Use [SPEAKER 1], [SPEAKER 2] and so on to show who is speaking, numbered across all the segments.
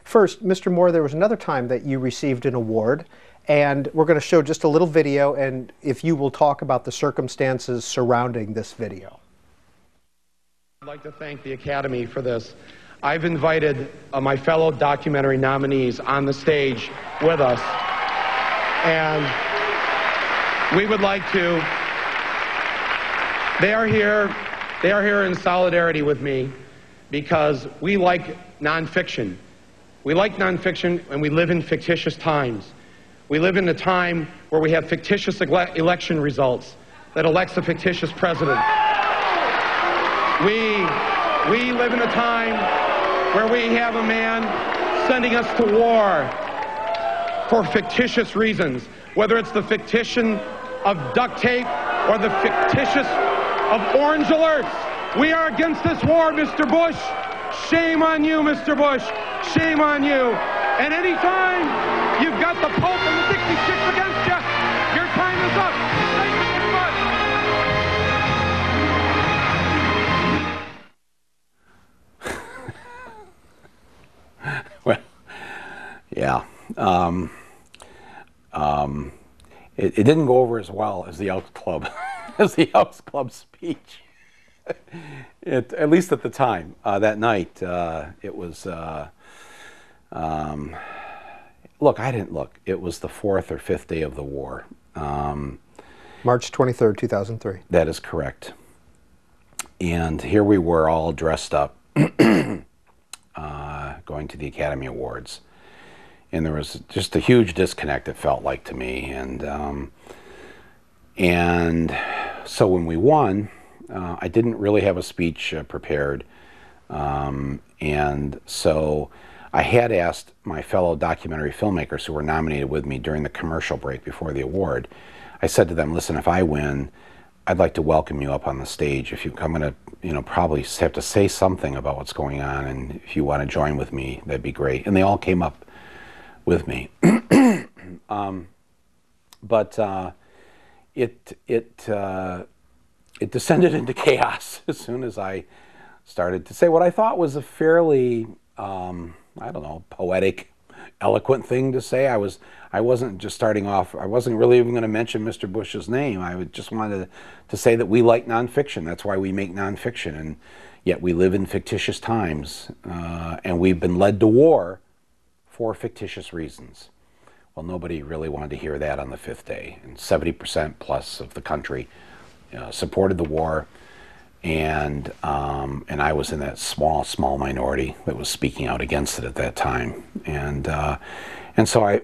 [SPEAKER 1] First, Mr. Moore, there was another time that you received an award, and we're going to show just a little video, and if you will talk about the circumstances surrounding this video.
[SPEAKER 2] I'd like to thank the Academy for this. I've invited my fellow documentary nominees on the stage with us, and we would like to, they are here in solidarity with me because we like nonfiction. We like nonfiction, and we live in fictitious times. We live in a time where we have fictitious election results that elects a fictitious president. We live in a time where we have a man sending us to war for fictitious reasons, whether it's the fictition of duct tape or the fictitious of orange alerts. We are against this war, Mr. Bush. Shame on you, Mr. Bush. Shame on you. And anytime you've got the Pope and the Dixie Chicks against you, your time is up. Thank you very
[SPEAKER 3] much. Well, yeah. It didn't go over as well as the Elks Club, as the Elks Club speech. At least at the time, that night, it was, look, I didn't look. It was the 4th or 5th day of the war.
[SPEAKER 1] March 23rd, 2003.
[SPEAKER 3] That is correct. And here we were all dressed up, going to the Academy Awards. And there was just a huge disconnect, it felt like to me. And so when we won, I didn't really have a speech prepared. And so I had asked my fellow documentary filmmakers who were nominated with me during the commercial break before the award. I said to them, listen, if I win, I'd like to welcome you up on the stage. If you, I'm going to, probably have to say something about what's going on, and if you want to join with me, that'd be great. And they all came up with me. But it descended into chaos as soon as I started to say what I thought was a fairly, I don't know, poetic, eloquent thing to say. I wasn't just starting off, I wasn't really even going to mention Mr. Bush's name. I just wanted to say that we like nonfiction. That's why we make nonfiction. And yet we live in fictitious times, and we've been led to war for fictitious reasons. Well, nobody really wanted to hear that on the 5th day. And 70% plus of the country supported the war. And I was in that small minority that was speaking out against it at that time. And so I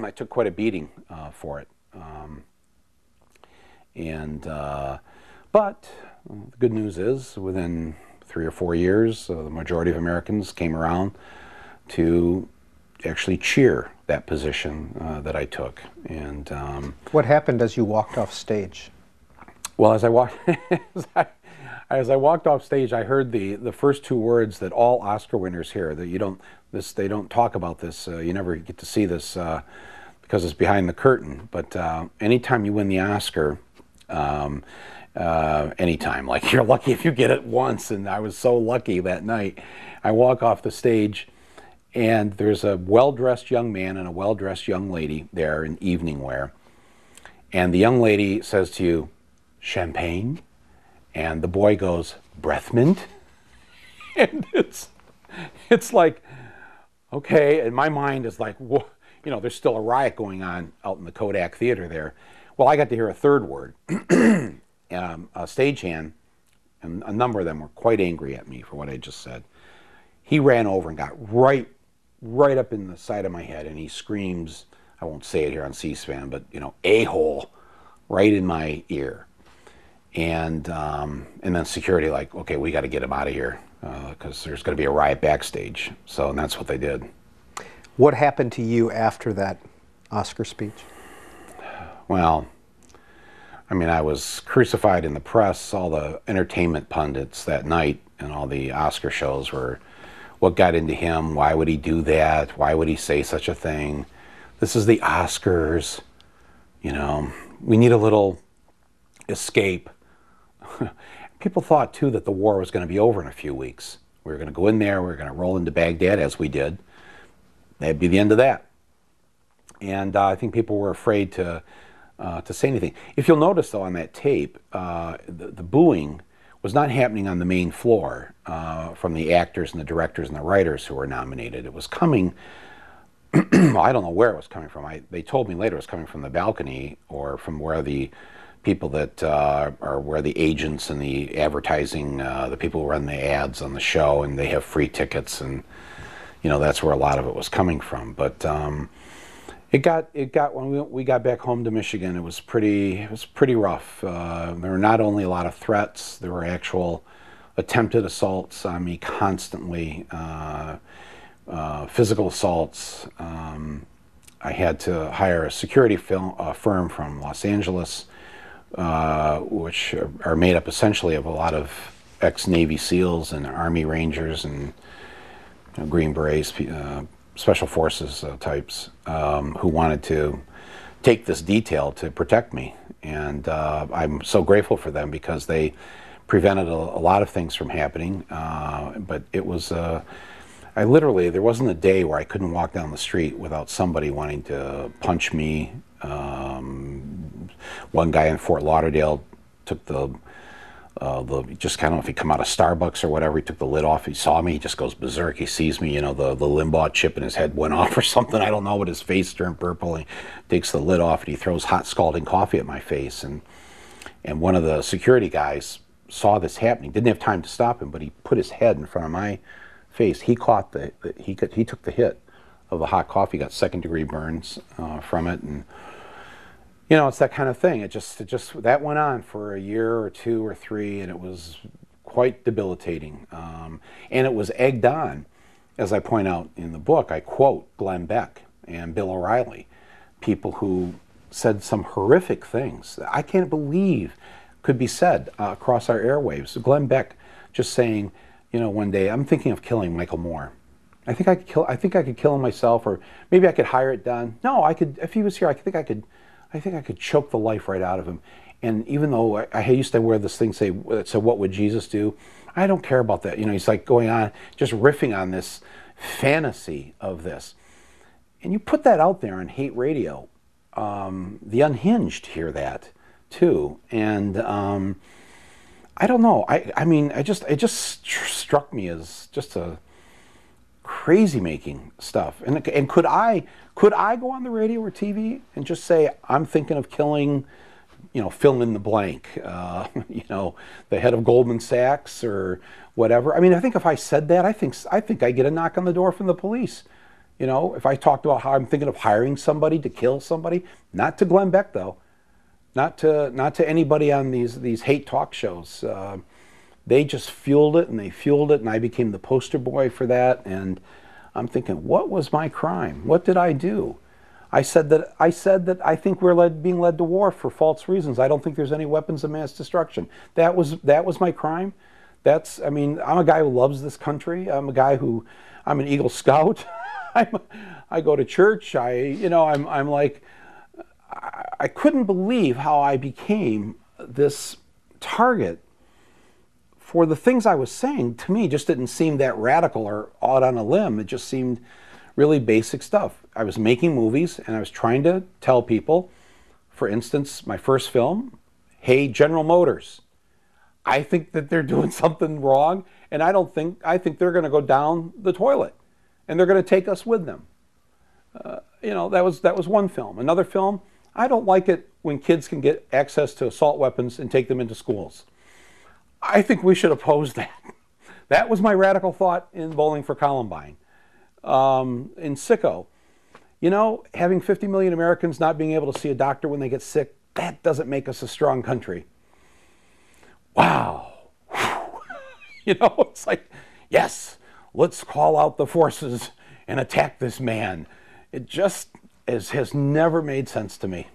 [SPEAKER 3] I took quite a beating for it. But the good news is, within 3 or 4 years, the majority of Americans came around to actually cheer that position that I took. And
[SPEAKER 1] what happened as you walked off stage?
[SPEAKER 3] Well, as I walked, as I walked off stage, I heard the first 2 words that all Oscar winners hear. That they don't talk about this. You never get to see this because it's behind the curtain. But anytime you win the Oscar, anytime, like you're lucky if you get it once. And I was so lucky that night. I walk off the stage, and there's a well-dressed young man and a well-dressed young lady there in evening wear. And the young lady says to you, "Champagne?" And the boy goes, "Breath mint?" And it's like, okay, and my mind is like, whoa, there's still a riot going on out in the Kodak Theater there. Well, I got to hear a third word. A stagehand, and a number of them were quite angry at me for what I just said. He ran over and got right up in the side of my head, and he screams, I won't say it here on C-SPAN, but, a-hole, right in my ear. And then security like, okay, we got to get him out of here because there's going to be a riot backstage. So, and that's what they did.
[SPEAKER 1] What happened to you after that Oscar speech?
[SPEAKER 3] Well, I mean, I was crucified in the press. All the entertainment pundits that night and all the Oscar shows were, what got into him? Why would he do that? Why would he say such a thing? This is the Oscars. We need a little escape. People thought, too, that the war was going to be over in a few weeks. We were going to go in there, we were going to roll into Baghdad, as we did. that'd be the end of that. And I think people were afraid to say anything. If you'll notice, though, on that tape, the booing was not happening on the main floor from the actors and the directors and the writers who were nominated. It was coming, I don't know where it was coming from. They told me later it was coming from the balcony or from where the people that are where the agents and the advertising, the people who run the ads on the show, and they have free tickets, and that's where a lot of it was coming from. But it got when we got back home to Michigan, it was pretty rough. There were not only a lot of threats, there were actual attempted assaults on me constantly, physical assaults. I had to hire a security firm from Los Angeles, which are made up essentially of a lot of ex-Navy SEALs and Army Rangers and Green Berets, Special Forces types who wanted to take this detail to protect me. And I'm so grateful for them because they prevented a lot of things from happening. But it was, I literally, there wasn't a day where I couldn't walk down the street without somebody wanting to punch me. One guy in Fort Lauderdale took just kind of, if he come out of Starbucks or whatever, he took the lid off. He saw me, he just goes berserk. He sees me, the Limbaugh chip in his head went off or something. I don't know, but his face turned purple. He takes the lid off and he throws hot scalding coffee at my face. And one of the security guys saw this happening. Didn't have time to stop him, but he put his head in front of my face. He caught he took the hit of the hot coffee, got second-degree burns from it, and it's that kind of thing. It just that went on for a year or two or three, and it was quite debilitating. And it was egged on, as I point out in the book. I quote Glenn Beck and Bill O'Reilly, people who said some horrific things that I can't believe could be said across our airwaves. So Glenn Beck just saying, one day, I'm thinking of killing Michael Moore. I think I could kill him myself, or maybe I could hire it done. No, I could. If he was here, I think I could choke the life right out of him. And even though I used to wear this thing so what would Jesus do? I don't care about that. He's like going on, just riffing on this fantasy of this. And you put that out there on hate radio. The unhinged hear that too. And I don't know. I mean, it just struck me as just a crazy making stuff. And could I go on the radio or TV and just say, I'm thinking of killing, fill in the blank, the head of Goldman Sachs or whatever. I mean, I think if I said that, I think I get a knock on the door from the police. If I talked about how I'm thinking of hiring somebody to kill somebody, not to Glenn Beck though, not to anybody on these hate talk shows. They just fueled it, and I became the poster boy for that. And I'm thinking, what was my crime? What did I do? I said that I think we're being led to war for false reasons. I don't think there's any weapons of mass destruction. That was my crime. I'm a guy who loves this country. I'm an Eagle Scout. I go to church. I'm like, I couldn't believe how I became this target for the things I was saying. To me, just didn't seem that radical or out on a limb. It just seemed really basic stuff. I was making movies and I was trying to tell people, for instance, my first film, hey, General Motors, I think that they're doing something wrong, and I think they're going to go down the toilet, and they're going to take us with them. That was one film. Another film, I don't like it when kids can get access to assault weapons and take them into schools. I think we should oppose that. That was my radical thought in Bowling for Columbine. In Sicko, having 50 million Americans not being able to see a doctor when they get sick, that doesn't make us a strong country. Wow. It's like, yes, let's call out the forces and attack this man. It just has never made sense to me.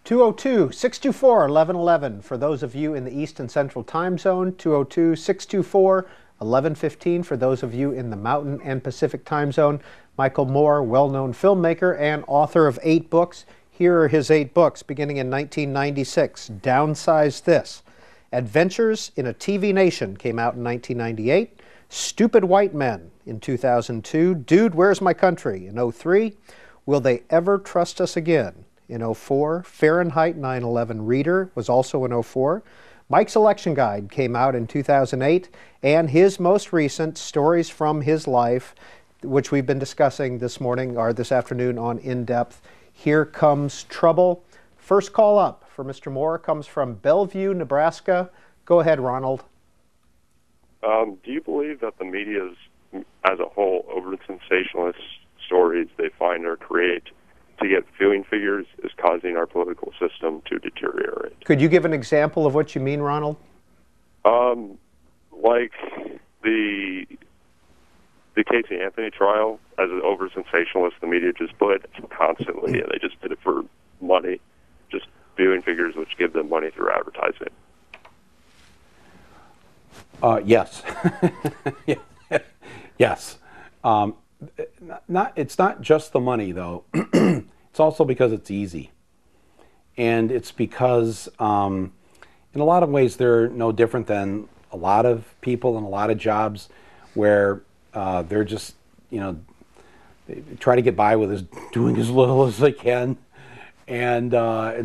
[SPEAKER 1] 202-624-1111 for those of you in the East and Central Time Zone, 202-624-1115 for those of you in the Mountain and Pacific Time Zone. Michael Moore, well-known filmmaker and author of 8 books. Here are his 8 books beginning in 1996. Downsize This. Adventures in a TV Nation came out in 1998. Stupid White Men in 2002. Dude, Where's My Country in '03. Will They Ever Trust Us Again in '04. Fahrenheit 9/11 Reader was also in '04. Mike's Election Guide came out in 2008, and his most recent Stories from His Life, which we've been discussing this morning or this afternoon on In Depth. Here Comes Trouble. First call up for Mr. Moore comes from Bellevue, Nebraska. Go ahead, Ronald.
[SPEAKER 4] Do you believe that the media as a whole, over sensationalist stories they find or create to get viewing figures, is causing our political system to deteriorate?
[SPEAKER 1] Could you give an example of what you mean, Ronald?
[SPEAKER 4] Like the Casey Anthony trial, as an over sensationalist, the media just put it constantly, and they just did it for money, just viewing figures which give them money through advertising.
[SPEAKER 3] Yes. Yes. It's not just the money, though. It's also because it's easy. And it's because, in a lot of ways, they're no different than a lot of people in a lot of jobs where they're just, they try to get by with doing as little as they can. And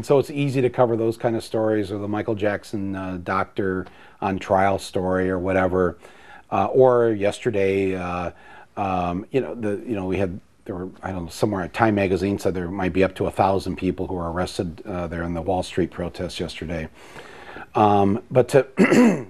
[SPEAKER 3] so it's easy to cover those kind of stories, or the Michael Jackson doctor on trial story, or whatever. Or yesterday, there were, I don't know, somewhere Time magazine said there might be up to 1,000 people who were arrested there in the Wall Street protests yesterday. But to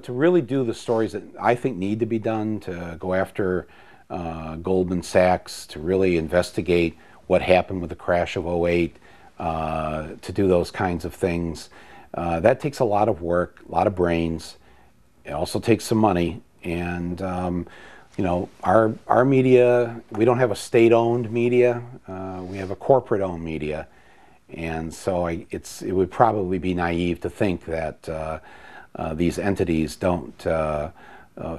[SPEAKER 3] really do the stories that I think need to be done, to go after Goldman Sachs, to really investigate what happened with the crash of '08, to do those kinds of things, that takes a lot of work, a lot of brains. It also takes some money. And our media, we don't have a state-owned media. We have a corporate-owned media, and so it would probably be naive to think that these entities don't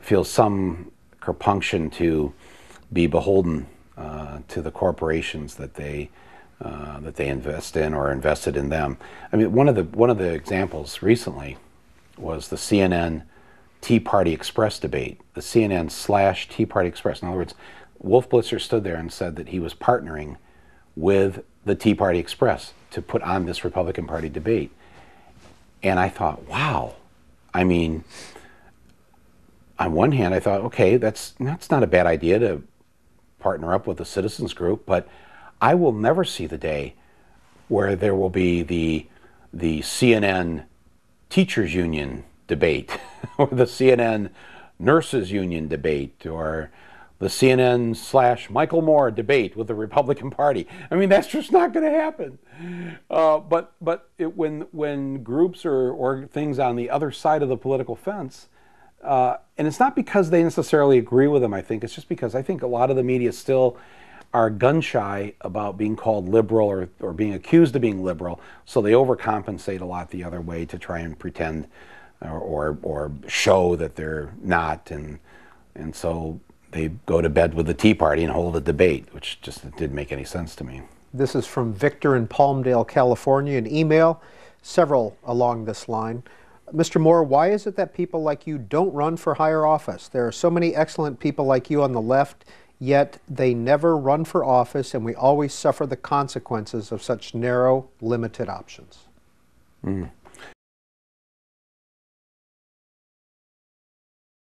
[SPEAKER 3] feel some compunction to be beholden to the corporations that they invest in or invested in them. I mean, one of the examples recently was the CNN Tea Party Express debate, the CNN / Tea Party Express. In other words, Wolf Blitzer stood there and said that he was partnering with the Tea Party Express to put on this Republican Party debate. And I thought, wow. I mean, on one hand, I thought, okay, that's not a bad idea to partner up with a citizens group, but I will never see the day where there will be the CNN Teachers Union debate, or the CNN Nurses Union debate, or the CNN / Michael Moore debate with the Republican Party. I mean, that's just not going to happen. But when groups or things on the other side of the political fence, and it's not because they necessarily agree with them, I think, it's just because I think a lot of the media still are gun-shy about being called liberal or being accused of being liberal, so they overcompensate a lot the other way to try and pretend or show that they're not, and so they go to bed with the Tea Party and hold a debate, which just didn't make any sense to me.
[SPEAKER 1] This is from Victor in Palmdale, California, an email, several along this line. Mr. Moore, why is it that people like you don't run for higher office? There are so many excellent people like you on the left, yet they never run for office, and we always suffer the consequences of such narrow, limited options.